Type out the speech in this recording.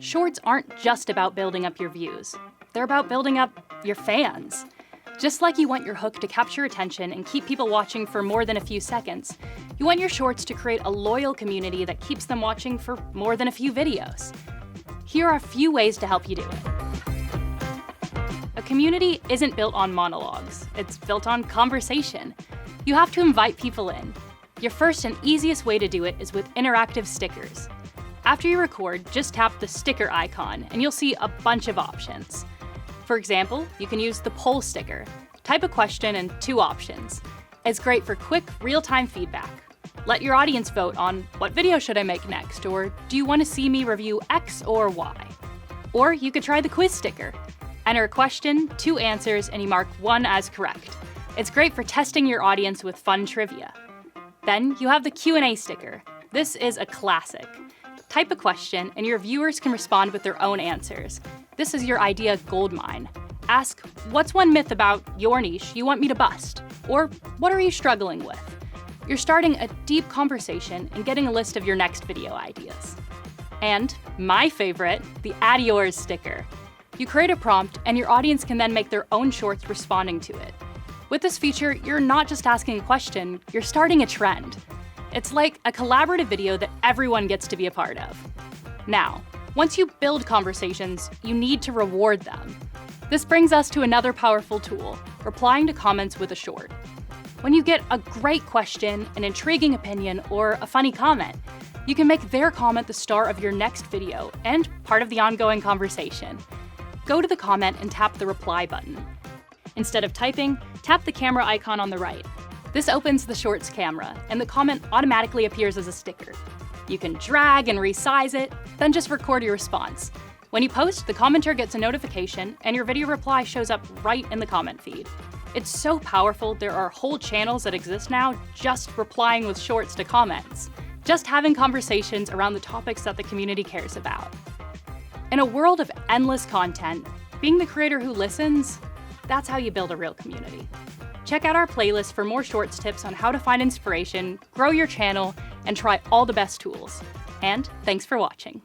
Shorts aren't just about building up your views. They're about building up your fans. Just like you want your hook to capture attention and keep people watching for more than a few seconds, you want your shorts to create a loyal community that keeps them watching for more than a few videos. Here are a few ways to help you do it. A community isn't built on monologues. It's built on conversation. You have to invite people in. Your first and easiest way to do it is with interactive stickers. After you record, just tap the sticker icon and you'll see a bunch of options. For example, you can use the poll sticker. Type a question and 2 options. It's great for quick, real-time feedback. Let your audience vote on what video should I make next, or do you want to see me review X or Y? Or you could try the quiz sticker. Enter a question, 2 answers, and you mark 1 as correct. It's great for testing your audience with fun trivia. Then you have the Q&A sticker. This is a classic. Type a question, and your viewers can respond with their own answers. This is your idea goldmine. Ask, what's one myth about your niche you want me to bust? Or what are you struggling with? You're starting a deep conversation and getting a list of your next video ideas. And my favorite, the Add Yours sticker. You create a prompt, and your audience can then make their own shorts responding to it. With this feature, you're not just asking a question, you're starting a trend. It's like a collaborative video that everyone gets to be a part of. Now, once you build conversations, you need to reward them. This brings us to another powerful tool, replying to comments with a short. When you get a great question, an intriguing opinion, or a funny comment, you can make their comment the star of your next video and part of the ongoing conversation. Go to the comment and tap the reply button. Instead of typing, tap the camera icon on the right. This opens the shorts camera, and the comment automatically appears as a sticker. You can drag and resize it, then just record your response. When you post, the commenter gets a notification, and your video reply shows up right in the comment feed. It's so powerful, there are whole channels that exist now just replying with shorts to comments, just having conversations around the topics that the community cares about. In a world of endless content, being the creator who listens, that's how you build a real community. Check out our playlist for more shorts tips on how to find inspiration, grow your channel, and try all the best tools. And thanks for watching.